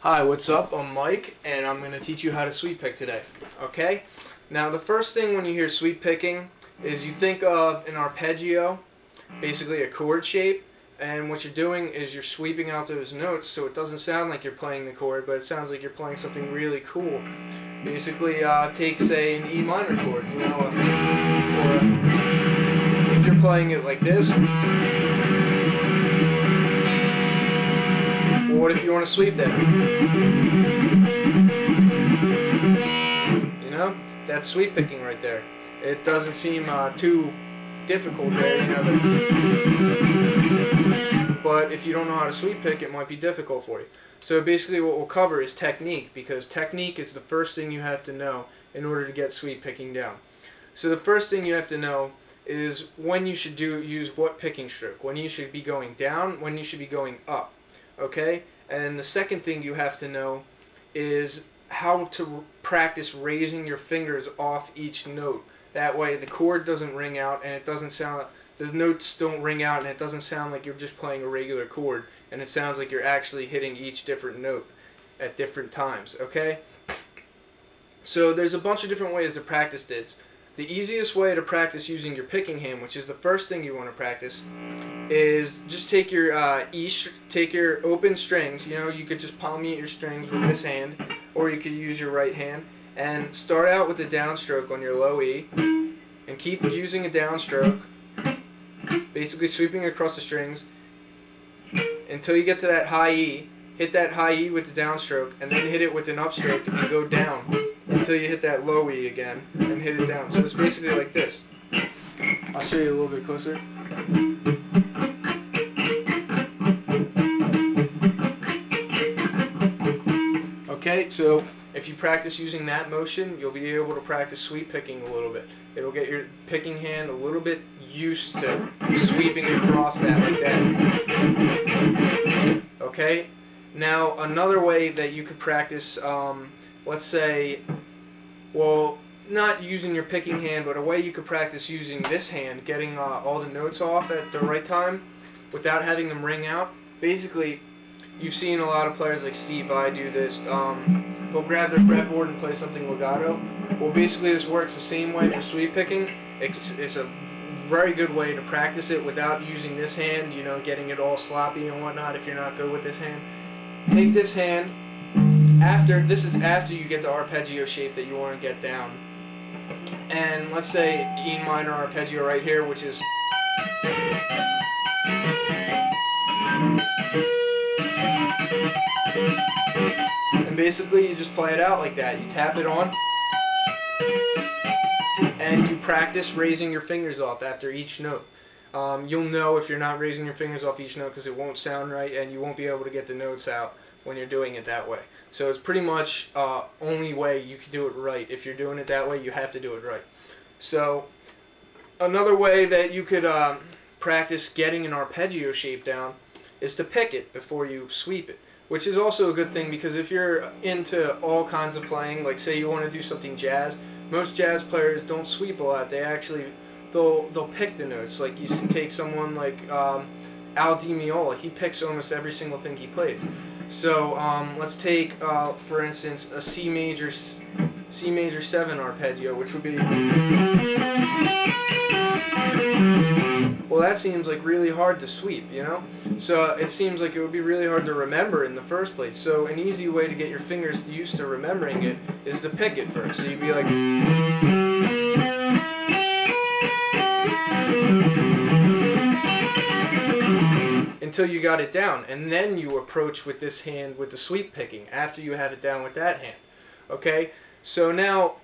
Hi, what's up? I'm Mike, and I'm going to teach you how to sweep pick today. Okay? Now, the first thing when you hear sweep picking is you think of an arpeggio, basically a chord shape, and what you're doing is you're sweeping out those notes so it doesn't sound like you're playing the chord, but it sounds like you're playing something really cool. Basically, take, say, an E minor chord, you know, or if you're playing it like this. Well, what if you want to sweep that? You know, that's sweep picking right there. It doesn't seem too difficult there, you know. But if you don't know how to sweep pick, it might be difficult for you. So basically what we'll cover is technique, because technique is the first thing you have to know in order to get sweep picking down. So the first thing you have to know is when you should use what picking stroke, when you should be going down, when you should be going up. Okay? And the second thing you have to know is how to practice raising your fingers off each note. That way the chord doesn't ring out and it doesn't sound, the notes don't ring out and it doesn't sound like you're just playing a regular chord, and it sounds like you're actually hitting each different note at different times. Okay? So there's a bunch of different ways to practice this. The easiest way to practice using your picking hand, which is the first thing you want to practice, is just take your take your open strings. You know, you could just palmate your strings with this hand, or you could use your right hand, and start out with a downstroke on your low E, and keep using a downstroke, basically sweeping across the strings until you get to that high E. Hit that high E with the downstroke, and then hit it with an upstroke and go down until you hit that low E again and hit it down. So it's basically like this. I'll show you a little bit closer. Okay, so if you practice using that motion, you'll be able to practice sweep picking a little bit. It'll get your picking hand a little bit used to sweeping across that like that. Okay? Now, another way that you could practice, let's say, well, not using your picking hand, but a way you could practice using this hand, getting all the notes off at the right time without having them ring out. Basically, you've seen a lot of players like Steve Vai do this. They'll grab their fretboard and play something legato. Well, basically this works the same way for sweep picking. It's a very good way to practice it without using this hand, you know, getting it all sloppy and whatnot if you're not good with this hand. Take this hand, this is after you get the arpeggio shape that you want to get down. And let's say E minor arpeggio right here, which is and basically you just play it out like that. You tap it on and you practice raising your fingers off after each note. You'll know if you're not raising your fingers off each note because it won't sound right, and you won't be able to get the notes out when you're doing it that way. So it's pretty much only way you can do it right. If you're doing it that way, you have to do it right. So another way that you could practice getting an arpeggio shape down is to pick it before you sweep it, which is also a good thing, because if you're into all kinds of playing, like say you want to do something jazz, most jazz players don't sweep a lot. They actually they'll pick the notes. Like you take someone like Al Di Meola, he picks almost every single thing he plays. So let's take for instance a C major 7 arpeggio, which would be, well, that seems like really hard to sweep, you know? So it seems like it would be really hard to remember in the first place. So an easy way to get your fingers used to remembering it is to pick it first. So you'd be like, until you got it down, and then you approach with this hand with the sweep picking after you have it down with that hand. Okay? So now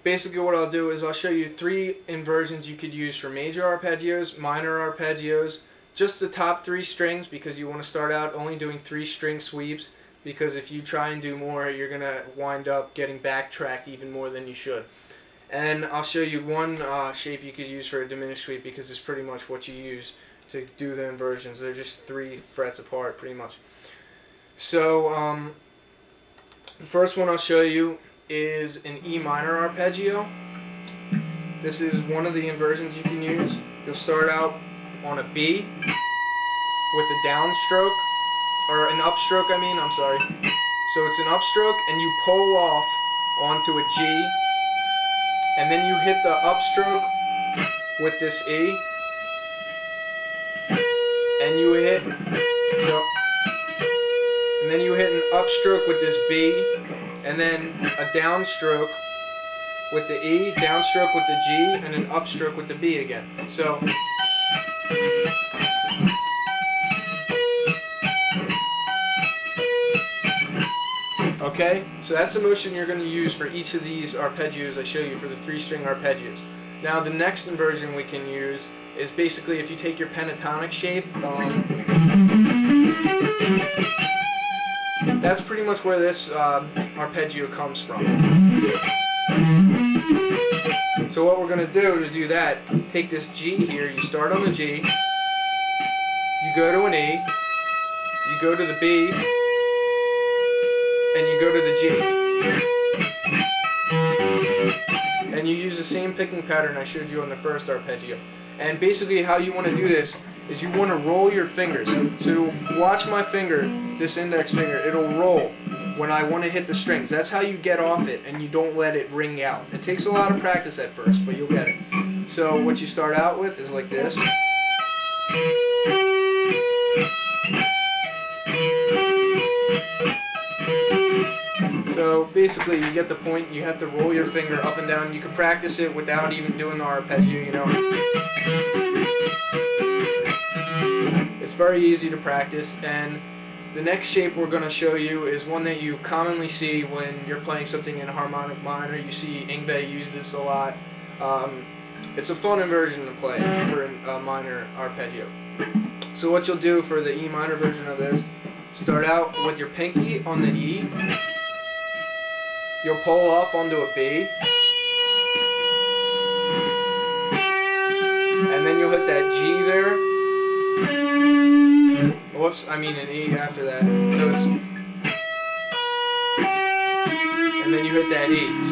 basically what I'll do is I'll show you 3 inversions you could use for major arpeggios, minor arpeggios, just the top 3 strings, because you want to start out only doing 3 string sweeps, because if you try and do more, you're going to wind up getting backtracked even more than you should. And I'll show you one shape you could use for a diminished sweep, because it's pretty much what you use to do the inversions. They're just 3 frets apart pretty much. So the first one I'll show you is an E minor arpeggio. This is one of the inversions you can use. You'll start out on a B with a downstroke, or an upstroke, I'm sorry. So it's an upstroke, and you pull off onto a G, and then you hit the upstroke with this E, and you hit, and then you hit an upstroke with this B, and then a downstroke with the E, downstroke with the G, and an upstroke with the B again. So okay, so that's the motion you're going to use for each of these arpeggios I show you for the 3-string arpeggios. Now the next inversion we can use is basically if you take your pentatonic shape, that's pretty much where this arpeggio comes from. So what we're going to do that, take this G here, you start on the G, you go to an E, you go to the B, and you go to the G. And you use the same picking pattern I showed you on the first arpeggio. And basically how you want to do this is you want to roll your fingers. So watch my finger, this index finger, it'll roll when I want to hit the strings. That's how you get off it and you don't let it ring out. It takes a lot of practice at first, but you'll get it. So what you start out with is like this. So basically you get the point, you have to roll your finger up and down. You can practice it without even doing the arpeggio, you know. It's very easy to practice, and the next shape we're going to show you is one that you commonly see when you're playing something in harmonic minor. You see Yngwie use this a lot. It's a fun inversion to play for a minor arpeggio. So what you'll do for the E minor version of this, start out with your pinky on the E. You'll pull off onto a B, and then you'll hit that G there. Whoops, I mean an E after that. So it's, and then you hit that E.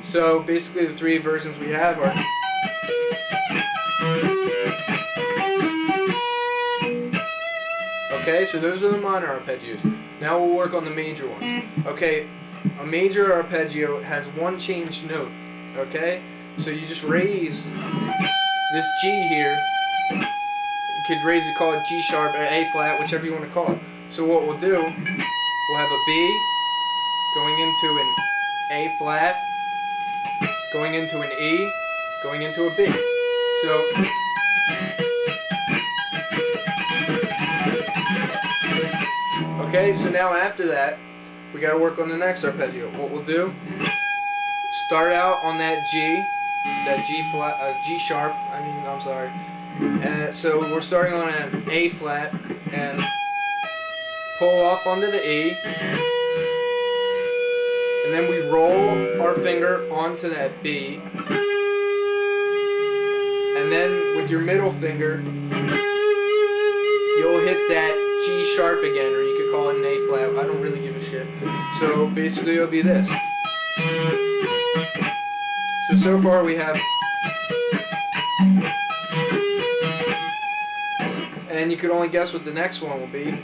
So basically the 3 versions we have are okay, so those are the minor arpeggios. Now we'll work on the major ones. Okay, a major arpeggio has one changed note. Okay, so you just raise this G here. You could raise it, call it G sharp or A flat, whichever you want to call it. So what we'll do, we'll have a B going into an A flat, going into an E, going into a B. So okay, so now after that, we got to work on the next arpeggio. What we'll do, start out on that G flat, G sharp. I'm sorry. So we're starting on an A flat and pull off onto the E, and then we roll our finger onto that B, and then with your middle finger, you'll hit that G sharp again, or you could call it an A flat. I don't really give a shit. So basically it'll be this. So far we have, and you could only guess what the next one will be.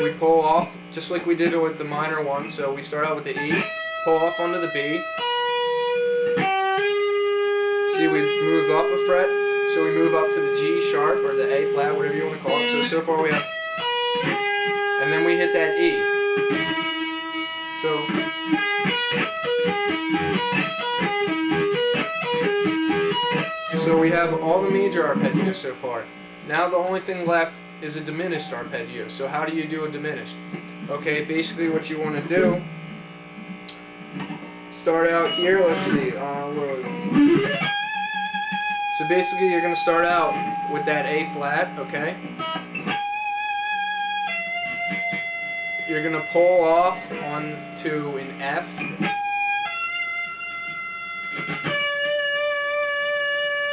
We pull off, just like we did with the minor one, so we start out with the E, pull off onto the B. See, we move up a fret, so we move up to the G sharp, or the A flat, whatever you want to call it. So far we have, and then we hit that E. So we have all the major arpeggios so far. Now the only thing left is a diminished arpeggio. So how do you do a diminished? Okay, basically what you want to do, start out here, let's see, so basically you're going to start out with that A flat, okay? You're going to pull off onto an F.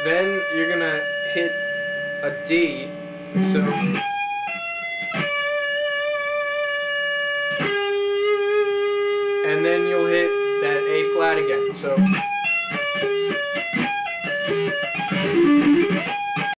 Then you're going to hit a D, so and then you'll hit that A flat again. So